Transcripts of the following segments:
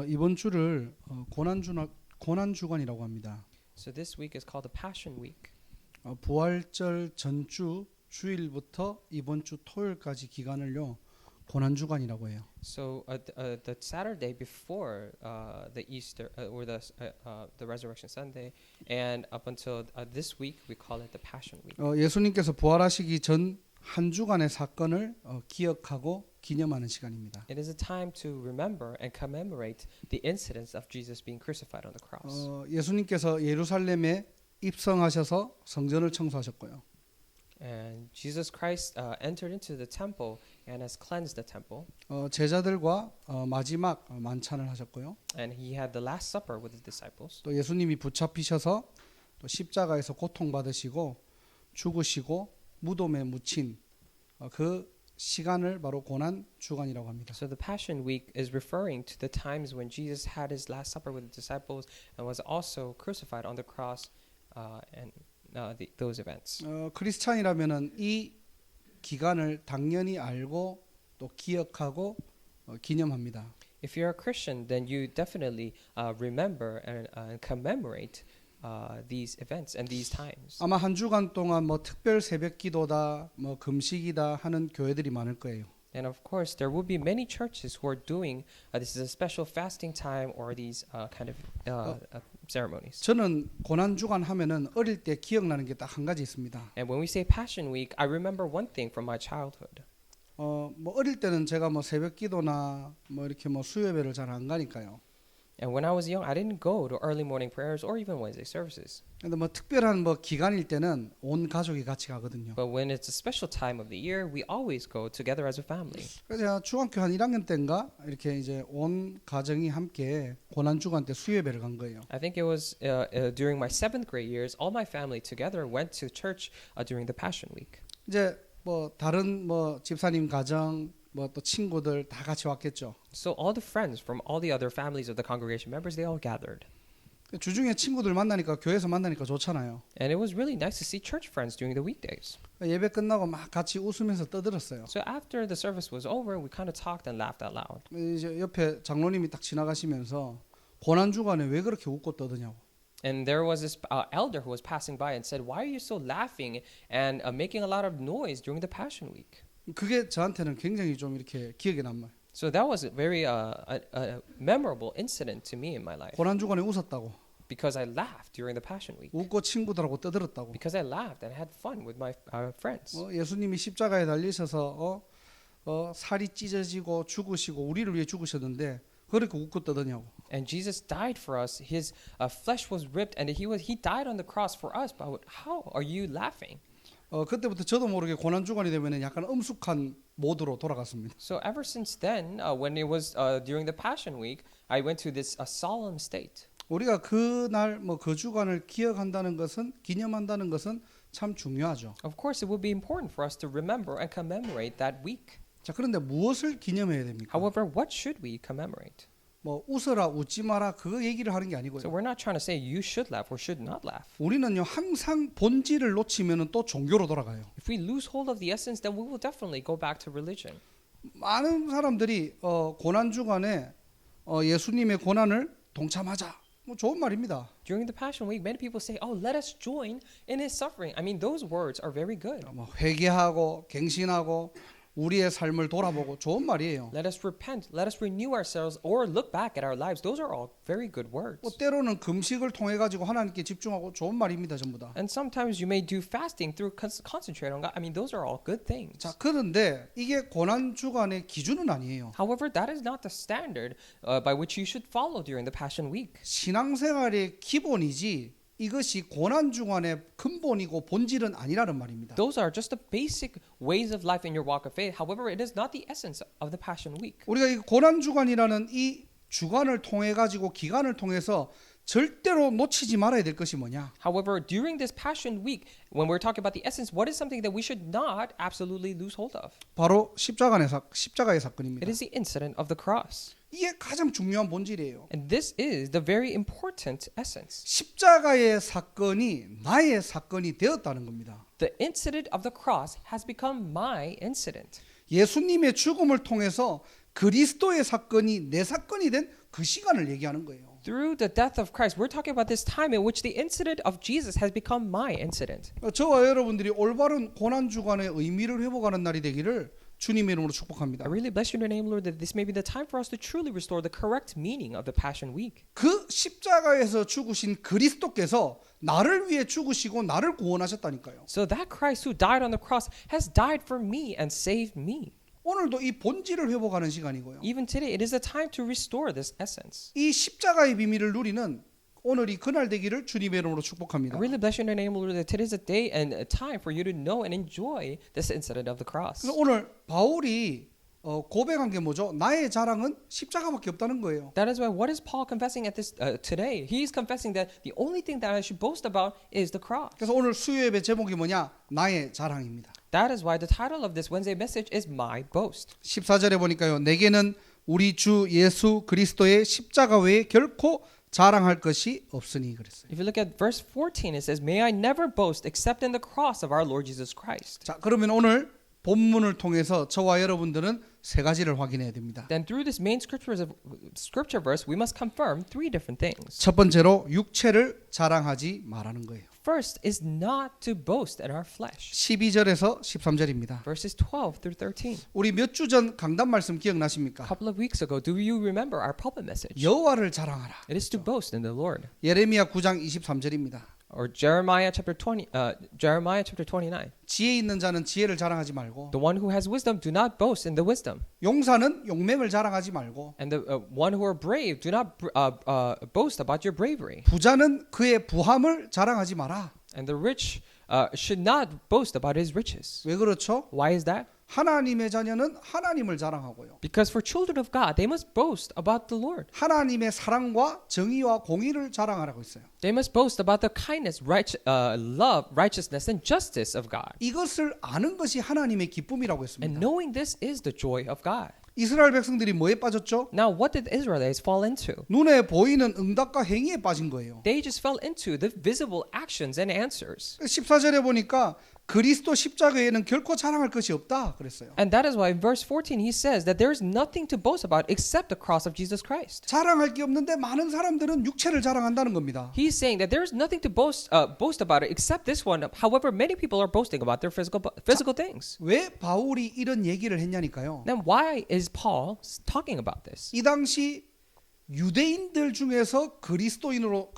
이번 주를 고난 주간이라고 합니다. So this week is called the Passion Week. 부활절 전주 주일부터 이번 주 토요일까지 기간을요 고난 주간이라고 해요. So the Saturday before the Easter or the Resurrection Sunday, and up until this week, we call it the Passion Week. 예수님께서 부활하시기 전 한 주간의 사건을 기억하고 기념하는 시간입니다. It is a time to remember and commemorate the incidents of Jesus being crucified on the cross. 예수님께서 예루살렘에 입성하셔서 성전을 청소하셨고요. And Jesus Christ entered into the temple and has cleansed the temple. 제자들과 마지막 만찬을 하셨고요. And he had the Last Supper with his disciples. 또 예수님이 붙잡히셔서 또 십자가에서 고통받으시고 죽으시고 무덤에 묻힌 그 시간을 바로 고난 주간이라고 합니다. So the Passion Week is referring to the times when Jesus had his Last Supper with the disciples and was also crucified on the cross, those events. 크리스찬이라면은 이 기간을 당연히 알고 또 기억하고 기념합니다. If you're a Christian, then you definitely remember and commemorate these events and these times. 아마 한 주간 동안 뭐 특별 새벽 기도다, 뭐 금식이다 하는 교회들이 많을 거예요. And of course, there will be many churches who are doing this is a special fasting time or these kind of ceremonies. 저는 고난 주간 하면은 어릴 때 기억나는 게 딱 한 가지 있습니다. And when we say Passion Week, I remember one thing from my childhood. 뭐 어릴 때는 제가 뭐 새벽 기도나 뭐 이렇게 뭐 수요예배를 잘 안 가니까요. And when I was young, I didn't go to early morning prayers or even Wednesday services. 근데 뭐 특별한 뭐 기간일 때는 온 가족이 같이 가거든요. But when it's a special time of the year, we always go together as a family. 그래서 제가 중학교 한 1학년 때인가 이렇게 이제 온 가정이 함께 고난 주간 때 수요예배를 간 거예요. I think it was during my 7th grade years, all my family together went to church during the Passion Week. 이제 뭐 다른 뭐 집사님 가정 뭐 또 친구들 다 같이 왔겠죠. So all the friends from all the other families of the congregation members, they all gathered. 주중에 친구들 만나니까 교회에서 만나니까 좋잖아요. And it was really nice to see church friends during the weekdays. 예배 끝나고 막 같이 웃으면서 떠들었어요. So after the service was over, we kind of talked and laughed out loud. 이제 옆에 장로님이 딱 지나가시면서 고난 주간에 왜 그렇게 웃고 떠드냐고. And there was this elder who was passing by and said, "Why are you so laughing and making a lot of noise during the Passion Week?" 그게 저한테는 굉장히 좀 이렇게 기억에 남아요. So that was a very memorable incident to me in my life 고난 주간에 웃었다고. because I laughed during the Passion Week. 웃고 친구들하고 떠들었다고. Because I laughed and had fun with my friends. 예수님이 십자가에 달리셔서 살이 찢어지고 죽으시고 우리를 위해 죽으셨는데 그렇게 웃고 떠드냐고. And Jesus died for us. His flesh was ripped, and he died on the cross for us. But how are you laughing? 그때부터 저도 모르게 고난 주간이 되면은 약간 엄숙한 모드로 돌아갔습니다. So ever since then, when it was during the Passion Week, I went to this solemn state. 우리가 그날 뭐 그 주간을 기억한다는 것은 기념한다는 것은 참 중요하죠. Of course, it would be important for us to remember and commemorate that week. 자, 그런데 무엇을 기념해야 됩니까? However, what should we commemorate? 뭐 웃어라 웃지 마라 그거 얘기를 하는 게 So 아니고요. we're not trying to say you should laugh or should not laugh. 우리는요 항상 본질을 놓치면은 또 종교로 돌아가요. If we lose hold of the essence, then we will definitely go back to religion. 많은 사람들이 고난 주간에 예수님의 고난을 동참하자. 뭐 좋은 말입니다. During the Passion Week, many people say, "Oh, let us join in his suffering." I mean, those words are very good. 뭐 회개하고 갱신하고 우리의 삶을 돌아보고 좋은 말이에요. Let us repent. Let us renew ourselves or look back at our lives. Those are all very good words. 뭐 때로는 금식을 통해 가지고 하나님께 집중하고 좋은 말입니다, 전부 다. And sometimes you may do fasting through concentrate on God. I mean, those are all good things. 자, 그런데 이게 고난 주간의 기준은 아니에요. However, that is not the standard by which you should follow during the Passion Week. 신앙생활의 기본이지 이것이 고난 주간의 근본이고 본질은 아니라는 말입니다. Those are just the basic ways of life in your walk of faith. However, it is not the essence of the Passion Week. 우리가 이 고난 주간이라는 이 주간을 통해 가지고 기간을 통해서 절대로 놓치지 말아야 될 것이 뭐냐? However, during this Passion Week, when we're talking about the essence, what is something that we should not absolutely lose hold of? 바로 십자가의 It 사건입니다. is the incident of the cross. 이게 가장 중요한 본질이에요. And this is the very important essence. 십자가의 사건이 나의 사건이 되었다는 겁니다. The incident of the cross has become my incident. 예수님의 죽음을 통해서 그리스도의 사건이 내 사건이 된 그 시간을 얘기하는 거예요. Through the death of Christ, we're talking about this time in which the incident of Jesus has become my incident. 저와 여러분들이 올바른 고난 주간의 의미를 회복하는 날이 되기를 주님의 이름으로 축복합니다. I really bless your name, Lord, that this may be the time for us to truly restore the correct meaning of the Passion Week. 그 십자가에서 죽으신 그리스도께서 나를 위해 죽으시고 나를 구원하셨다니까요. So that Christ who died on the cross has died for me and saved me. 오늘도 이 본질을 회복하는 시간이고요. Even today, it is a time to restore this essence. 이 십자가의 비밀을 누리는 오늘이 그날 되기를 주님의 이름으로 I 축복합니다. really bless your name, Lord, that today is a day and a time for you to know and enjoy this incident of the cross. 그래서 오늘 바울이 고백한 게 뭐죠? 나의 자랑은 십자가밖에 없다는 거예요. That is why what is Paul confessing at this today? He's confessing that the only thing that I should boast about is the cross. 그래서 오늘 수요 예배 제목이 뭐냐? 나의 자랑입니다. That is why the title of this Wednesday message is My Boast. 14절에 보니까요. 내게는 우리 주 예수 그리스도의 십자가 외에 결코 자랑할 것이 없으니 그랬어요. If you look at verse 14, it says, May I never boast except in the cross of our Lord Jesus Christ. 자, 그러면 오늘 본문을 통해서 저와 여러분들은 세 가지를 확인해야 됩니다. Then through this main scripture verse, we must confirm three different things. 첫 번째로 육체를 자랑하지 말라는 거예요. First is not to boast in our flesh. 12절에서 13절입니다. Verses 12 through 13. 우리 몇 주 전 강단 말씀 A 기억나십니까? couple of weeks ago, do you remember our pulpit message? 여호와를 자랑하라. It is to boast in the Lord. 예레미야 9장 23절입니다. Or Jeremiah chapter 29. 지혜 있는 자는 지혜를 자랑하지 말고 The one who has wisdom, do not boast in the wisdom. 용사는 용맹을 자랑하지 말고 And the one who are brave, do not boast about your bravery. 부자는 그의 부함을 자랑하지 마라. And the rich should not boast about his riches. 왜 그렇죠? Why is that? 하나님의 자녀는 하나님을 자랑하고요. Because for children of God, they must boast about the Lord. 하나님의 사랑과 정의와 공의를 자랑하라고 했어요. They must boast about the kindness, love, righteousness, and justice of God. 이것을 아는 것이 하나님의 기쁨이라고 And 했습니다. knowing this is the joy of God. 이스라엘 백성들이 뭐에 빠졌죠? Now, what did the Israelites fall into? 눈에 보이는 응답과 행위에 빠진 거예요. They just fell into the visible actions and answers. 14절에 보니까 그리스도 십자가에는 결코 자랑할 것이 없다 그랬어요. And that is why in verse 14 he says that there is nothing to boast about except the cross of Jesus Christ. 자랑할 게 없는데 많은 사람들은 육체를 자랑한다는 겁니다. He's saying that there is nothing to boast about it except this one. However, many people are boasting about their physical things. 왜 바울이 이런 얘기를 했냐니까요. Then why is Paul talking about this? 이 당시 유대인들 중에서 그리스도로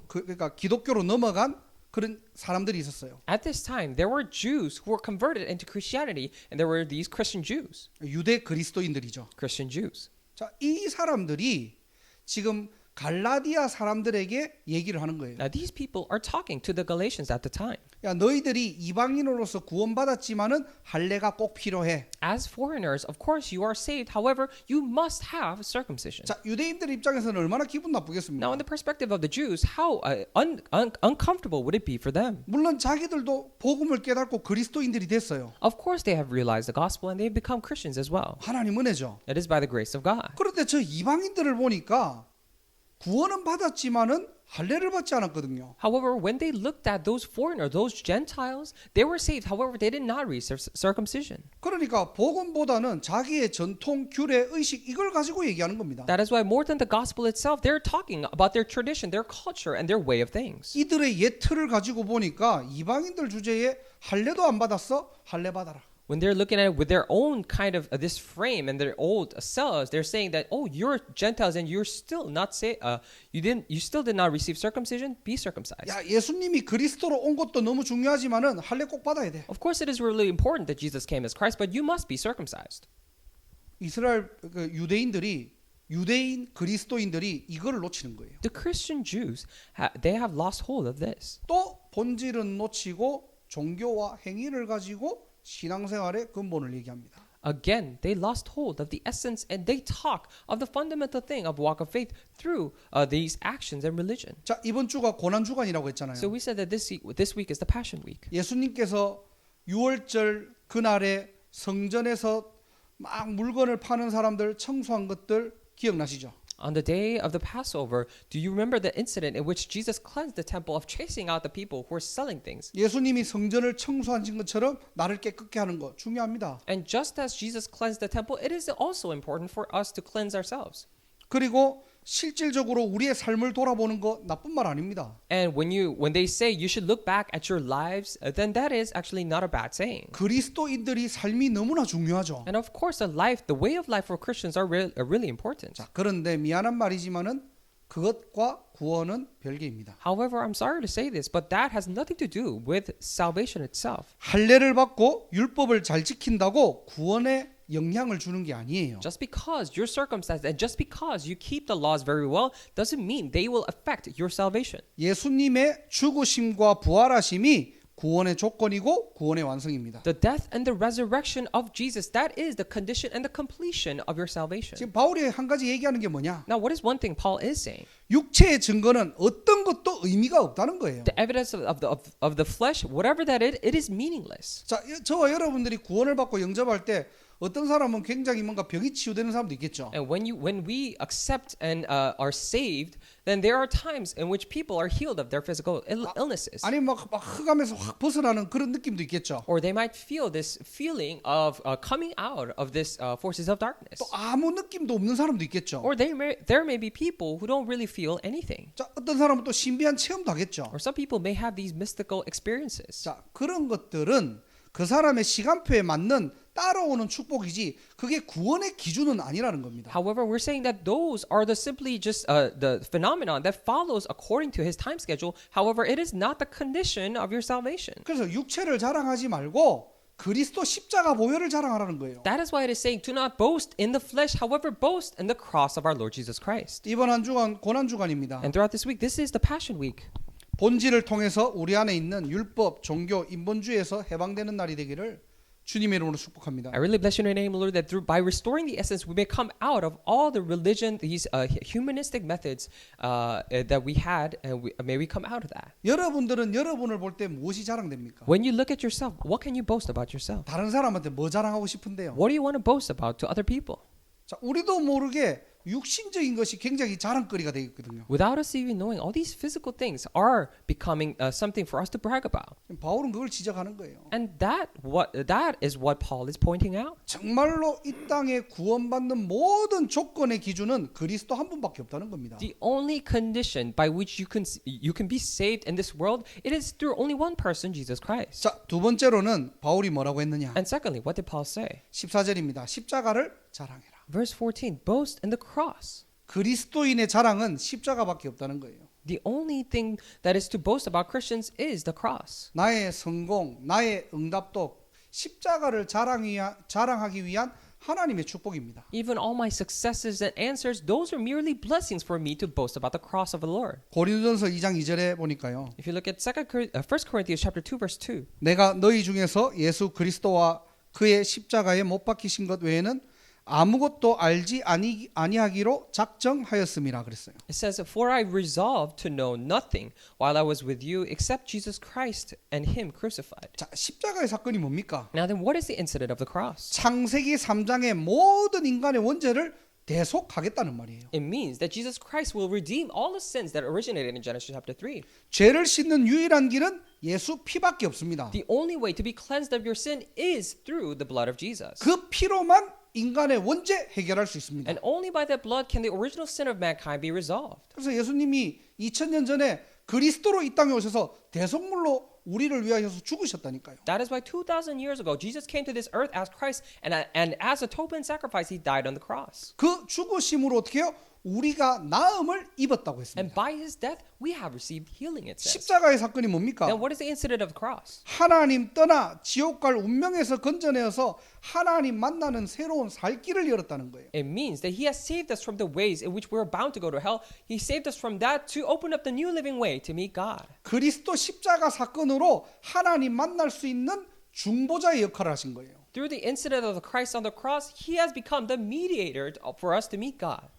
그러니까 기독교로 넘어간 그런 사람들이 있었어요. At this time, there were Jews who were converted into Christianity, and there were these Christian Jews. 유대 그리스도인들이죠. Christian Jews. 자, 이 사람들이 지금 갈라디아 사람들에게 얘기를 하는 거예요. Now, these people are talking to the Galatians at the time. 야, 너희들이 이방인으로서 구원받았지만은 할례가 꼭 필요해. As foreigners, of course, you are saved. However, you must have circumcision. 자, 유대인들 입장에서는 얼마나 기분 나쁘겠습니까? Now, in the perspective of the Jews, how uncomfortable would it be for them? 물론 자기들도 복음을 깨닫고 그리스도인들이 됐어요. Of course, they have realized the gospel and they've become Christians as well. 하나님 은혜죠. It is by the grace of God. 그런데 저 이방인들을 보니까 구원은 받았지만은 할례를 받지 않았거든요. However, when they looked at those foreigners, those Gentiles, they were saved. However, they did not receive circumcision. 그러니까 복음보다는 자기의 전통, 규례, 의식 이걸 가지고 얘기하는 겁니다. That is why more than the gospel itself, they're talking about their tradition, their culture, and their way of things. 이들의 옛 틀을 가지고 보니까 이방인들 주제에 할례도 안 받았어? 할례 받아라. When they're looking at it with their own kind of this frame and their old selves, they're saying that, oh, you're Gentiles and you're still not you still did not receive circumcision. Be circumcised. 야, 예수님이 그리스도로 온 것도 너무 중요하지만은 할례 꼭 받아야 돼. Of course, it is really important that Jesus came as Christ, but you must be circumcised. 이스라엘 유대인 그리스도인들이 이거를 놓치는 거예요. The Christian Jews, they have lost hold of this. 또 본질은 놓치고 종교와 행위를 가지고 신앙생활의 근본을 얘기합니다. Again, they lost hold of the essence and they talk of the fundamental thing of walk of faith through these actions and religion. 자, 이번 주가 고난 주간이라고 했잖아요. So we said that this week is the Passion Week. 예수님께서 6월절 그날에 성전에서 막 물건을 파는 사람들 청소한 것들 기억나시죠? On the day of the Passover, do you remember the incident in which Jesus cleansed the temple of chasing out the people who were selling things? 예수님이 성전을 청소하신 것처럼 나를 깨끗게 하는 거 중요합니다. And just as Jesus cleansed the temple, it is also important for us to cleanse ourselves. 그리고 실질적으로 우리의 삶을 돌아보는 거 나쁜 말 아닙니다. And when they say you should look back at your lives, then that is actually not a bad saying. 그리스도인들이 삶이 너무나 중요하죠. And of course, the way of life for Christians are really important. 자, 그런데 미안한 말이지만은 그것과 구원은 별개입니다. However, I'm sorry to say this, but that has nothing to do with salvation itself. 할례를 받고 율법을 잘 지킨다고 구원에 영향을 주는 게 아니에요. Just because your circumstance and just because you keep the laws very well doesn't mean they will affect your salvation. 예수님의 죽으심과 부활하심이 구원의 조건이고 구원의 완성입니다. The death and the resurrection of Jesus, that is the condition and the completion of your salvation. 지금 바울이 한 가지 얘기하는 게 뭐냐? Now, what is one thing Paul is saying? 육체의 증거는 어떤 것도 의미가 없다는 거예요. The evidence of the flesh, whatever that is, it is meaningless. 자, 저와 여러분들이 구원을 받고 영접할 때 어떤 사람은 굉장히 뭔가 병이 치유되는 사람도 있겠죠. And when we accept and are saved, then there are times in which people are healed of their physical illnesses. 아니 막 흑암에서 확 벗어나는 그런 느낌도 있겠죠. Or they might feel this feeling of coming out of this forces of darkness. 또 아무 느낌도 없는 사람도 있겠죠. Or there may be people who don't really feel anything. 자, 어떤 사람은 또 신비한 체험도 하겠죠. Or some people may have these mystical experiences. 자, 그런 것들은 그 사람의 시간표에 맞는 따라오는 축복이지 그게 구원의 기준은 아니라는 겁니다. However, we're saying that those are simply just the phenomenon that follows according to his time schedule. However, it is not the condition of your salvation. 그래서 육체를 자랑하지 말고 그리스도 십자가 보혈을 자랑하라는 거예요. That is why it is saying, do not boast in the flesh, however, boast in the cross of our Lord Jesus Christ. 이번 한 주간 고난 주간입니다. And throughout this week, this is the Passion Week. 본질을 통해서 우리 안에 있는 율법, 종교, 인본주의에서 해방되는 날이 되기를 주님의 이름으로 축복합니다. I really bless your name, Lord, that by restoring the essence, we may come out of all the religion, these humanistic methods that we had, and may we come out of that. 여러분들은 여러분을 볼 때 무엇이 자랑됩니까? When you look at yourself, what can you boast about yourself? 다른 사람한테 뭐 자랑하고 싶은데요? What do you want to boast about to other people? 자, 우리도 모르게 육신적인 것이 굉장히 자랑거리가 되겠거든요. Without us even knowing, all these physical things are becoming something for us to brag about. 바울은 그걸 지적하는 거예요. And that is what Paul is pointing out. 정말로 이 땅에 구원받는 모든 조건의 기준은 그리스도 한 분밖에 없다는 겁니다. The only condition by which you can be saved in this world, it is through only one person, Jesus Christ. 자, 두 번째로는 바울이 뭐라고 했느냐? And secondly, what did Paul say? 14절입니다. 십자가를 자랑해라. Verse 14, boast in the cross. 그리스도인의 자랑은 십자가밖에 없다는 거예요. The only thing that is to boast about Christians is the cross. 나의 성공, 나의 응답도 십자가를 자랑하기 위한 하나님의 축복입니다. Even all my successes and answers, those are merely blessings for me to boast about the cross of the Lord. 고린도전서 2장 2절에 보니까요. If you look at 1 Corinthians chapter 2 verse 2. 내가 너희 중에서 예수 그리스도와 그의 십자가에 못 박히신 것 외에는 아무것도 알지 아니하기로 작정하였음이라 그랬어요. It says, "For I resolved to know nothing while I was with you except Jesus Christ and Him crucified." 자, 십자가의 사건이 뭡니까? Now then, what is the incident of the cross? 창세기 3장의 모든 인간의 원죄를 대속하겠다는 말이에요. It means that Jesus Christ will redeem all the sins that originated in Genesis chapter 3. 죄를 씻는 유일한 길은 예수 피밖에 없습니다. The only way to be cleansed of your sin is through the blood of Jesus. 그 피로만 인간의 원죄 해결할 수 있습니다. And only by that blood can the original sin of mankind be resolved. 그래서 예수님이 2000년 전에 그리스도로 이 땅에 오셔서 대속물로 우리를 위하여서 죽으셨다니까요. That is why 2,000 years ago Jesus came to this earth as Christ, and as a token sacrifice, He died on the cross. 그 죽으심으로 어떻게 해요? 우리가 나음을 입었다고 And 했습니다. by His death, we have received healing. It says. 십자가의 사건이 뭡니까? Then what is the incident of the cross? 하나님 떠나 지옥 갈 운명에서 건져내어서 하나님 만나는 새로운 살 길을 열었다는 거예요. It means that He has saved us from the ways in which we are bound to go to hell. He saved us from that to open up the new living way to meet God. 그리스도 십자가 사건으로 하나님 만날 수 있는 중보자의 역할을 하신 거예요. Through the incident of the Christ on the cross, He has become the mediator for us to meet God.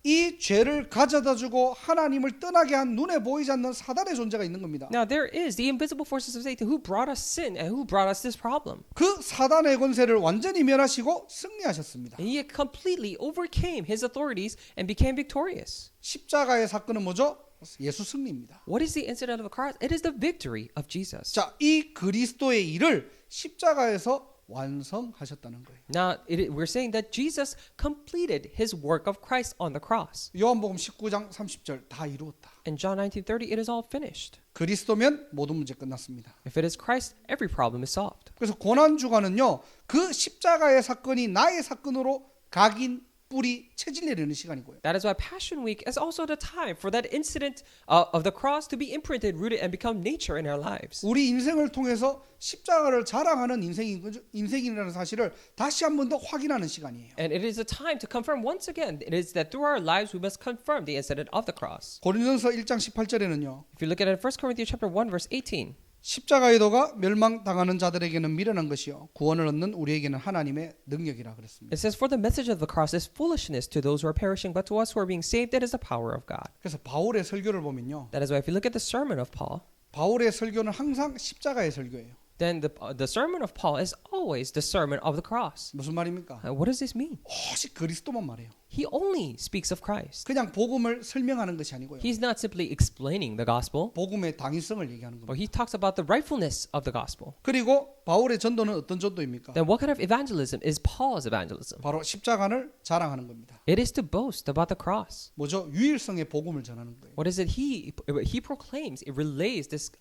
이 죄를 가져다 주고 하나님을 떠나게 한 눈에 보이지 않는 사단의 존재가 있는 겁니다. Now there is the invisible forces of Satan who brought us sin and who brought us this problem. 그 사단의 권세를 완전히 멸하시고 승리하셨습니다. And He completely overcame his authorities and became victorious. 십자가의 사건은 뭐죠? 예수 승리입니다. What is the incident of the cross? It is the victory of Jesus. 자, 이 그리스도의 일을 십자가에서 완성하셨다는 거예요. Now, we're saying that Jesus completed his work of Christ on the cross. 요한복음 19장 30절 다 이루었다. In John 19:30, it is all finished. 그리스도면 모든 문제 끝났습니다. If it is Christ, every problem is solved. 그래서 고난 주간은요. 그 십자가의 사건이 나의 사건으로 각인 뿌리 체질 내리는 시간이고요. That is why Passion Week is also the time for that incident of the cross to be imprinted, rooted, and become nature in our lives. 우리 인생을 통해서 십자가를 자랑하는 인생이라는 사실을 다시 한 번 더 확인하는 시간이에요. And it is a time to confirm once again. It is that through our lives we must confirm the incident of the cross. 고린도서 1장 18절에는요. If you look at it in 1 Corinthians chapter 1 verse 18, 십자가의 도가 멸망당하는 자들에게는 미련한 것이요 구원을 얻는 우리에게는 하나님의 능력이라 그랬습니다. it says, "For the message of the cross is foolishness to those who are perishing, but to us who are being saved, it is the power of God." 그래서 바울의 설교를 보면요. That is why if you look at the sermon of Paul, 바울의 설교는 항상 십자가의 설교예요. then the sermon of Paul is always the sermon of the cross. 무슨 말입니까? What does this mean? 오직 그리스도만 말해요. He only speaks of Christ. 그냥 복음을 설명하는 것이 아니고요. He's not simply explaining the gospel, 복음의 당위성을 얘기하는 but 겁니다. he talks about the rightfulness of the gospel. 그리고 바울의 전도는 어떤 전도입니까? Then what kind of evangelism is Paul's evangelism? 바로 십자가를 자랑하는 겁니다. It is to boast about the cross. 뭐죠? 유일성의 복음을 전하는 거예요. What is it he proclaims? It relays this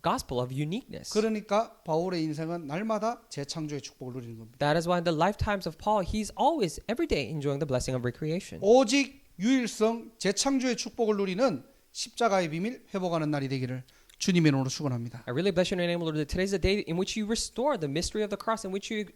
gospel of uniqueness. 그러니까 바울의 인생은 날마다 재창조의 축복을 누리는 겁니다. That is why in the lifetimes of Paul, he's always every day enjoying the blessing of recreation. 오직 유일성 재창조의 축복을 누리는 십자가의 비밀 회복하는 날이 되기를 주님의 이름으로 축원합니다. I really bless your name, Lord. That today is the day in which you restore the mystery of the cross, in which you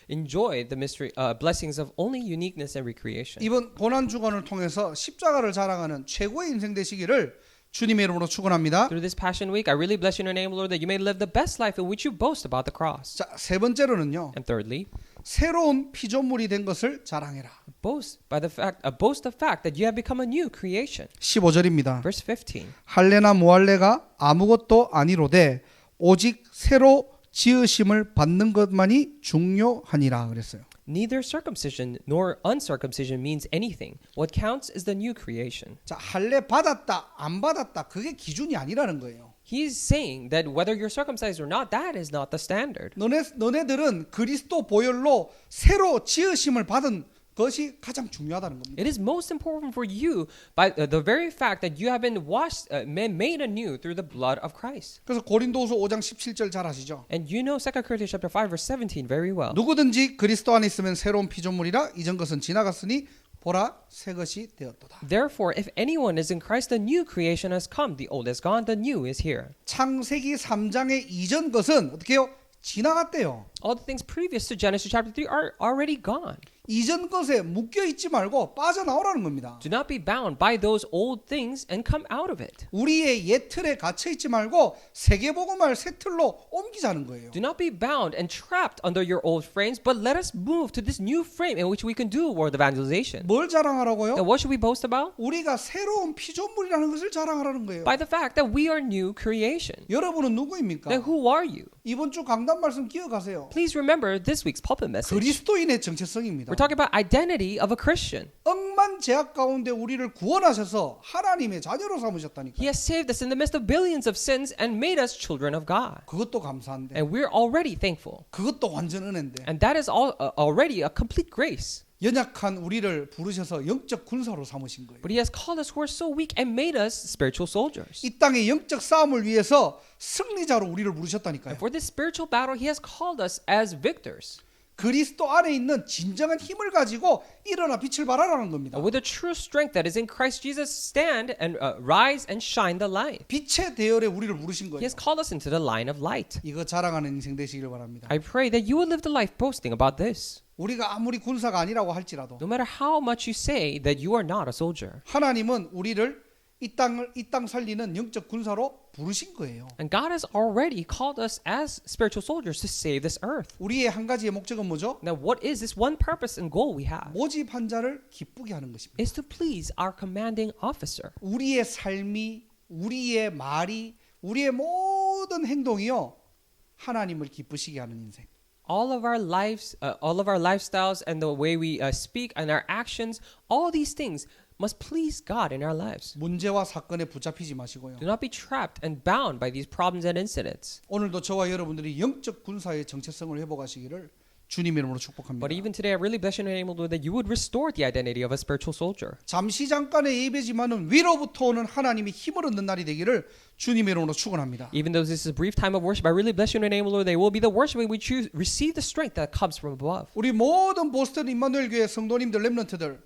enjoy the mystery blessings of only uniqueness and recreation. 이번 고난 주간을 통해서 십자가를 자랑하는 최고의 인생 되시기를 주님의 이름으로 축원합니다. Through this Passion Week, I really bless your name, Lord, that you may live the best life in which you boast about the cross. 자, 세 번째로는요. And thirdly, 새로운 피조물이 된 것을 자랑해라. boast the fact that you have become a new creation. 15절입니다. Verse 15. 할례나 무할례가 아무것도 아니로되 오직 새로 지으심을 받는 것만이 중요하니라 그랬어요. Neither circumcision nor uncircumcision means anything. What counts is the new creation. 자, 할례 받았다 안 받았다 그게 기준이 아니라는 거예요. He's saying that whether you're circumcised or not, that is not the standard. 너네들은 그리스도 보혈로 새로 지으심을 받은 것이 가장 중요하다는 겁니다. It is most important for you by the very fact that you have been washed, made anew through the blood of Christ. 그래서 고린도후서 5장 17절 잘 아시죠? And you know 2 Corinthians chapter 5 verse 17 very well. 누구든지 그리스도 안에 있으면 새로운 피조물이라 이전 것은 지나갔으니 보라 새 것이 되었도다. Therefore, if anyone is in Christ, the new creation has come. The old is gone, the new is here. 창세기 3장의 이전 것은 어떻게 해요? 지나갔대요. All the things previous to Genesis chapter 3 are already gone. 이전 것에 묶여 있지 말고 빠져나오라는 겁니다. Do not be bound by those old things and come out of it. 우리의 옛 틀에 갇혀 있지 말고 세계복음을 새 틀로 옮기자는 거예요. Do not be bound and trapped under your old frames, but let us move to this new frame in which we can do word evangelization. 뭘 자랑하라고요? And what should we boast about? 우리가 새로운 피조물이라는 것을 자랑하라는 거예요. By the fact that we are new creation. 여러분은 누구입니까? Then who are you? 이번 주 강단 말씀 기억하세요. Please remember this week's pulpit message. 그리스도인의 정체성입니다. We're talking about identity of a Christian. 억만 제약 가운데 우리를 구원하셔서 하나님의 자녀로 삼으셨다니까. He has saved us in the midst of billions of sins and made us children of God. 그것도 감사한데. And we're already thankful. 그것도 완전 은혜인데. And that is already a complete grace. 연약한 우리를 부르셔서 영적 군사로 삼으신 거예요. But he has called us who are so weak and made us spiritual soldiers. 이 땅의 영적 싸움을 위해서 승리자로 우리를 부르셨다니까요. And for this spiritual battle, he has called us as victors. 그리스도 안에 있는 진정한 힘을 가지고 일어나 빛을 발하라는 겁니다. With the true strength that is in Christ Jesus, stand and rise and shine the light. 빛의 대열에 우리를 부르신 He 거예요. has called us into the line of light. 이거 자랑하는 인생 되시길 바랍니다. I pray that you will live the life boasting about this. 우리가 아무리 군사가 아니라고 할지라도 No matter how much you say that you are not a soldier. 하나님은 우리를 이 땅 살리는 영적 군사로 부르신 거예요. And God has already called us as spiritual soldiers to save this earth. 우리의 한 가지의 목적은 뭐죠? Now, what is this one purpose and goal we have? 모집한 자를 기쁘게 하는 것입니다. Is to please our commanding officer. 우리의 삶이, 우리의 말이, 우리의 모든 행동이요 하나님을 기쁘시게 하는 인생. All of our lives, all of our lifestyles, and the way we speak and our actions, all these things must please God in our lives. 문제와 사건에 붙잡히지 마시고요. Do not be trapped and bound by these problems and incidents. 오늘도 저와 여러분들이 영적 군사의 정체성을 회복하시기를 주님 이름으로 축복합니다. But even today, I really bless your name, Lord, that you would restore the identity of a spiritual soldier. 잠시 잠깐의 예배지만은 위로부터 오는 하나님의 힘을 얻는 날이 되기를 주님 이름으로 축원합니다. Even though this is a brief time of worship, I really bless your name, Lord, that it will be the worship in which you receive the strength that comes from above. 우리 모든 보스턴 임마누엘 교회 성도님들 렘넌트들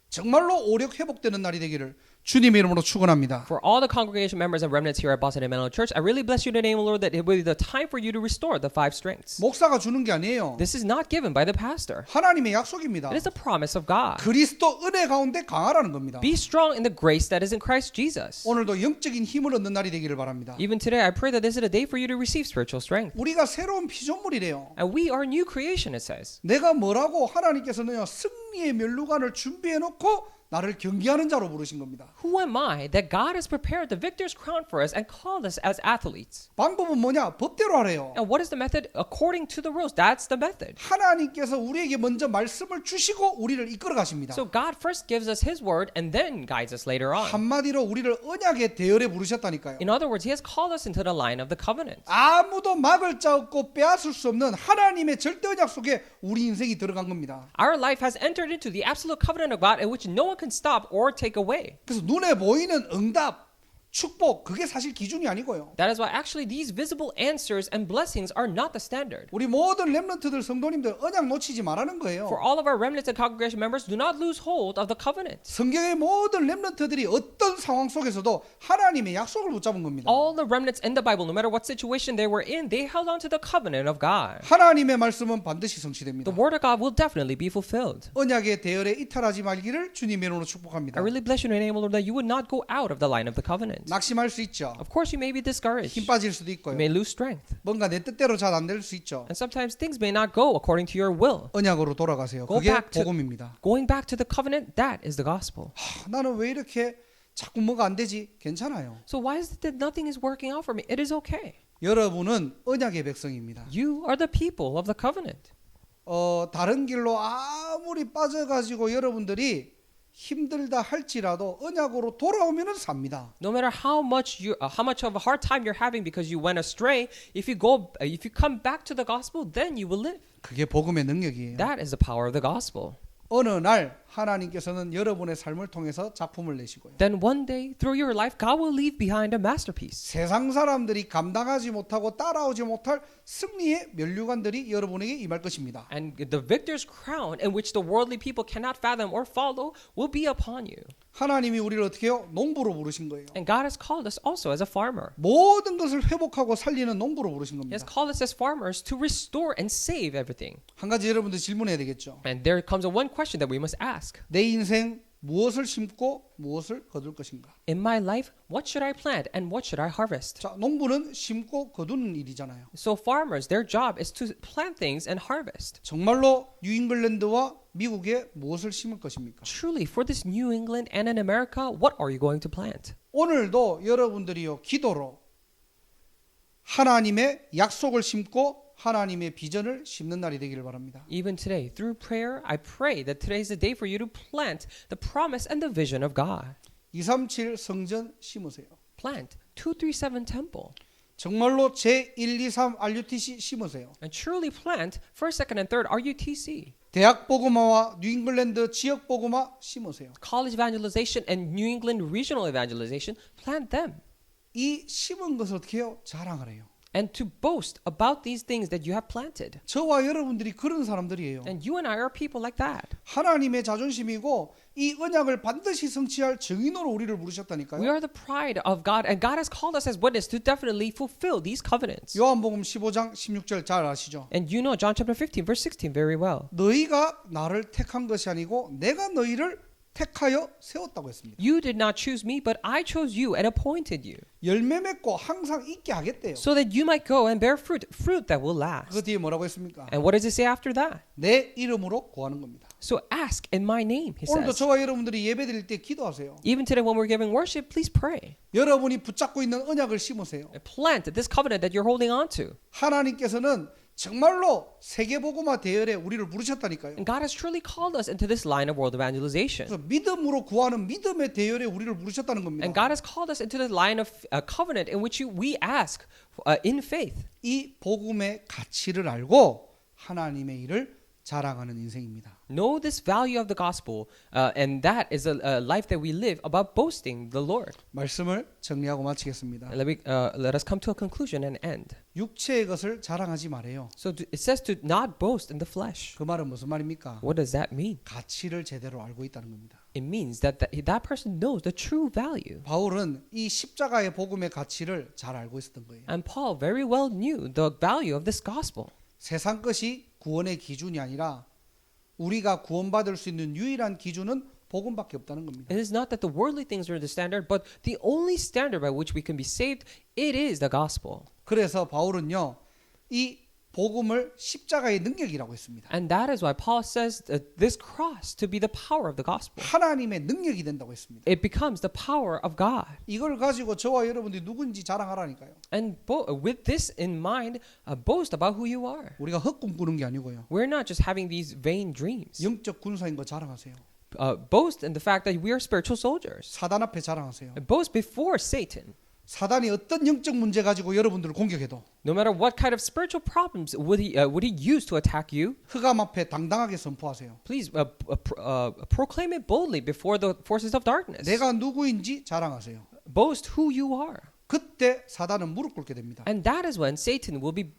정말로 오력 회복되는 날이 되기를 주님 이름으로 축원합니다. For all the congregation members and remnants here at Boston Emmanuel Church, I really bless you in the name, Lord, that it will be the time for you to restore the 5 strengths. 목사가 주는 게 아니에요. This is not given by the pastor. 하나님의 약속입니다. It is a promise of God. 그리스도 은혜 가운데 강하라는 겁니다. Be strong in the grace that is in Christ Jesus. 오늘도 영적인 힘을 얻는 날이 되기를 바랍니다. Even today, I pray that this is a day for you to receive spiritual strength. 우리가 새로운 피조물이래요. And we are new creation, it says. 내가 뭐라고 하나님께서는요 승리의 면류관을 준비해 놓고 나를 경기하는 자로 부르신 겁니다. Who am I that God has prepared the victor's crown for us and called us as athletes? 방법은 뭐냐? 법대로 하래요. And what is the method? According to the rules. That's the method. 하나님께서 우리에게 먼저 말씀을 주시고 우리를 이끌어 가십니다. So God first gives us His word and then guides us later on. 한마디로 우리를 언약의 대열에 부르셨다니까요. In other words, He has called us into the line of the covenant. 아무도 막을 자 없고 빼앗을 수 없는 하나님의 절대 언약 속에 우리 인생이 들어간 겁니다. Our life has entered into the absolute covenant of God in which no one can stop or take away. 그래서 눈에 보이는 응답, 축복 그게 사실 기준이 아니고요. That is why actually these visible answers and blessings are not the standard. 우리 모든 렘넌트들 성도님들 언약 놓치지 말라는 거예요. For all of our remnants and congregation members, do not lose hold of the covenant. 성경의 모든 렘넌트들이 어떤 상황 속에서도 하나님의 약속을 붙잡은 겁니다. All the remnants in the Bible, no matter what situation they were in, they held on to the covenant of God. 하나님의 말씀은 반드시 성취됩니다. The word of God will definitely be fulfilled. 언약의 대열에 이탈하지 말기를 주님의 이름으로 축복합니다. I really bless your name, Lord, that you would not go out of the line of the covenant. 낙심할 수 있죠. Of course, you may be discouraged. 힘 빠질 수도 You 있고요. may lose strength. 뭔가 내 뜻대로 잘 안 될 수 있죠. And sometimes things may not go according to your will. 언약으로 돌아가세요. Go 그게 back to- 복음입니다. Going back to the covenant, that is the gospel. 나는 왜 이렇게 자꾸 뭐가 안 되지? 괜찮아요. So why is it that nothing is working out for me? It is okay. 여러분은 언약의 백성입니다. You are the people of the covenant. 다른 길로 아무리 빠져가지고 여러분들이 힘들다 할지라도 언약으로 돌아오면은 삽니다. No matter how much of a hard time you're having because you went astray, if you come back to the gospel, then you will live. 그게 복음의 능력이에요. That is the power of the gospel. 어느 날 하나님께서는 여러분의 삶을 통해서 작품을 내시고요. Then one day, through your life, God will leave behind a masterpiece. 세상 사람들이 감당하지 못하고 따라오지 못할 승리의 면류관들이 여러분에게 임할 것입니다. And the victor's crown, in which the worldly people cannot fathom or follow, will be upon you. 하나님이 우리를 어떻게 해요? 농부로 부르신 거예요. And God has called us also as a farmer. 모든 것을 회복하고 살리는 농부로 부르신 He has 겁니다. called us as farmers to restore and save everything. 한 가지 여러분들 질문해야 되겠죠. And there comes one question that we must ask. 내 인생 무엇을 심고 무엇을 거둘 것인가? In my life, what should I plant and what should I harvest? 자, 농부는 심고 거두는 일이잖아요. So farmers, their job is to plant things and harvest. 정말로 뉴잉글랜드와 미국에 무엇을 심을 것입니까? Truly, for this New England and in America, what are you going to plant? 오늘도 여러분들이요 기도로 하나님의 약속을 심고 하나님의 비전을 심는 날이 되기를 바랍니다. Even today, through prayer, I pray that today is the day for you to plant the promise and the vision of God. 237 성전 심으세요. Plant 237 Temple. 정말로 제123 RUTC 심으세요. And truly plant 1st, 2nd, and 3rd RUTC. 대학 복음화와 뉴잉글랜드 지역 복음화 심으세요. College evangelization and New England regional evangelization, plant them. 이 심은 것을 어떻게 해요? 자랑하래요. And to boast about these things that you have planted. 저와 여러분들이 그런 사람들이에요. And you and I are people like that. 하나님의 자존심이고 이 언약을 반드시 성취할 증인으로 우리를 We 부르셨다니까요. are the pride of God, and God has called us as witness to definitely fulfill these covenants. 요한복음 15장 16절 잘 아시죠? And you know John chapter 15, verse 16 very well. 너희가 나를 택한 것이 아니고 내가 너희를 택하여 세웠다고 했습니다. You did not choose me, but I chose you and appointed you, 열매 맺고 항상 있게 하겠대요. so that you might go and bear fruit that will last. 그 뒤에 뭐라고 했습니까? And what does it say after that? 내 이름으로 구하는 겁니다. So ask in my name, he 오늘도 says. 저와 여러분들이 예배 드릴 때 기도하세요. Even today when we're giving worship, please pray. 여러분이 붙잡고 있는 언약을 심으세요. Plant this covenant that you're holding on to. 하나님께서는 정말로 세계복음화 대열에 우리를 부르셨다니까요. And God has truly called us into this line of world evangelization. 그래서 믿음으로 구하는 믿음의 대열에 우리를 부르셨다는 겁니다. And God has called us into the line of covenant in which we ask in faith. 이 복음의 가치를 알고 하나님의 일을 자랑하는 인생입니다. Know this value of the gospel, and that is a life that we live about boasting the Lord. 말씀을 정리하고 마치겠습니다. Let us come to a conclusion and end. 육체의 것을 자랑하지 말아요. So it says to not boast in the flesh. 그 말은 무슨 말입니까? What does that mean? 가치를 제대로 알고 있다는 겁니다. It means that that person knows the true value. 바울은 이 십자가의 복음의 가치를 잘 알고 있었던 거예요. And Paul very well knew the value of this gospel. 세상 것이 구원의 기준이 아니라 우리가 구원받을 수 있는 유일한 기준은 복음밖에 없다는 겁니다. It is not that the worldly things are the standard, but the only standard by which we can be saved, it is the gospel. 그래서 바울은요, 이 복음을 십자가의 능력이라고 했습니다. And that is why Paul says this cross to be the power of the gospel. 하나님의 능력이 된다고 했습니다. It becomes the power of God. 이걸 가지고 저와 여러분들이 누군지 자랑하라니까요. And with this in mind, boast about who you are. 우리가 헛꿈 꾸는 게 아니고요. We're not just having these vain dreams. 영적 군사인 거 자랑하세요. Boast in the fact that we are spiritual soldiers. 사단 앞에 자랑하세요. Boast before Satan. 사단이 어떤 영적 문제 가지고 여러분들을 공격해도 No matter what kind of spiritual problems would he use to attack you, 흑암 앞에 당당하게 선포하세요. please proclaim it boldly before the forces of darkness. 내가 누구인지 자랑하세요. Boast who you are. 그때 사단은 무릎 꿇게 됩니다. And that is when Satan will be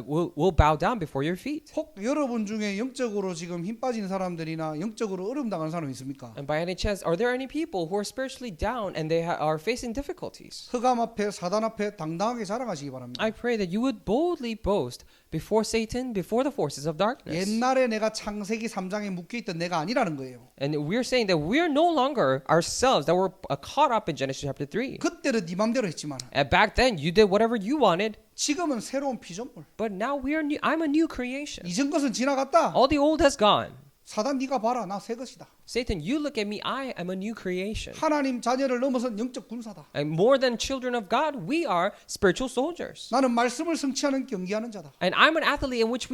will bow down before your feet. 혹 여러분 중에 영적으로 지금 힘 빠진 사람들이나 영적으로 어려움 당하는 사람이 있습니까? And by any chance, are there any people who are spiritually down and they are facing difficulties? 흑암 앞에 사단 앞에 당당하게 자랑하시기 바랍니다. I pray that you would boldly boast before Satan, before the forces of darkness. 옛날에 내가 창세기 3장에 묶여 있던 내가 아니라는 거예요. And we're saying that we're no longer ourselves, that we're caught up in Genesis chapter 3. 그때는 네 맘대로 했지만 And back then, you did whatever you wanted, 지금은 새로운 피조물. but now I'm a new creation. 이전 것은 지나갔다. All the old has gone. 사단 네가 봐라, 나 새 것이다. Satan, you look at me, I am a new creation. 하나님 자녀를 넘어선 영적 군사다. And more than children of God, we are spiritual soldiers. 나는 말씀을 성취하는 경기하는 자다. And I'm an athlete in which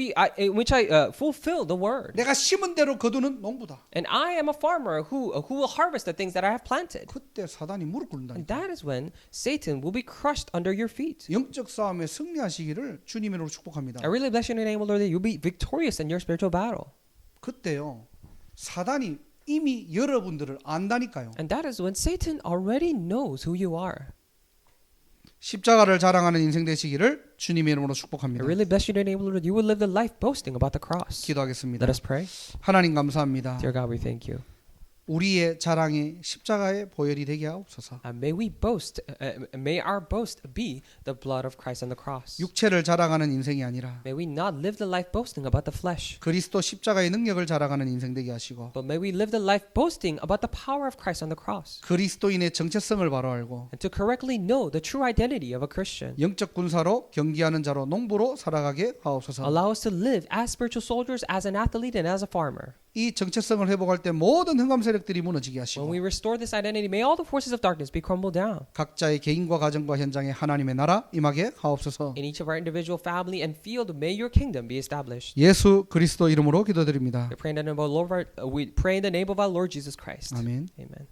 I fulfill the word. 내가 심은 대로 거두는 농부다. And I am a farmer who will harvest the things that I have planted. 그때 사단이 무릎 And 꿇는다. that is when Satan will be crushed under your feet. 영적 싸움에 승리하시기를 주님의 이름으로 축복합니다. I really bless your name, Lord, that you'll be victorious in your spiritual battle. 그때요, 사단이 이미 여러분들을 안다니까요. And that is when Satan already knows who you are. 십자가를 자랑하는 인생 되시기를 주님의 이름으로 I 축복합니다. really bless your name, Lord, that you will live the life boasting about the cross. 기도하겠습니다. Let us pray. 하나님 감사합니다. Dear God, we thank you. 우리의 자랑이 십자가의 보혈이 되게 하옵소서. May we boast, may our boast be the blood of Christ on the cross. 육체를 자랑하는 인생이 아니라 May we not live the life boasting about the flesh, 그리스도 십자가의 능력을 자랑하는 인생 되게 하시고 but may we live the life boasting about the power of Christ on the cross. 그리스도인의 정체성을 바로 알고 And to correctly know the true identity of a Christian. 영적 군사로 경기하는 자로 농부로 살아가게 하옵소서. Allow us to live as spiritual soldiers, as an athlete, and as a farmer. 이 정체성을 회복할 때 모든 흑암 세력들이 무너지게 When 하시고 we restore this identity, may all the forces of darkness be crumbled down. 각자의 개인과 가정과 현장에 하나님의 나라 임하게 하옵소서. In each of our individual family and field, may your kingdom be established. 예수 그리스도 이름으로 기도드립니다. We pray in the name of our Lord Jesus Christ. 아멘. Amen.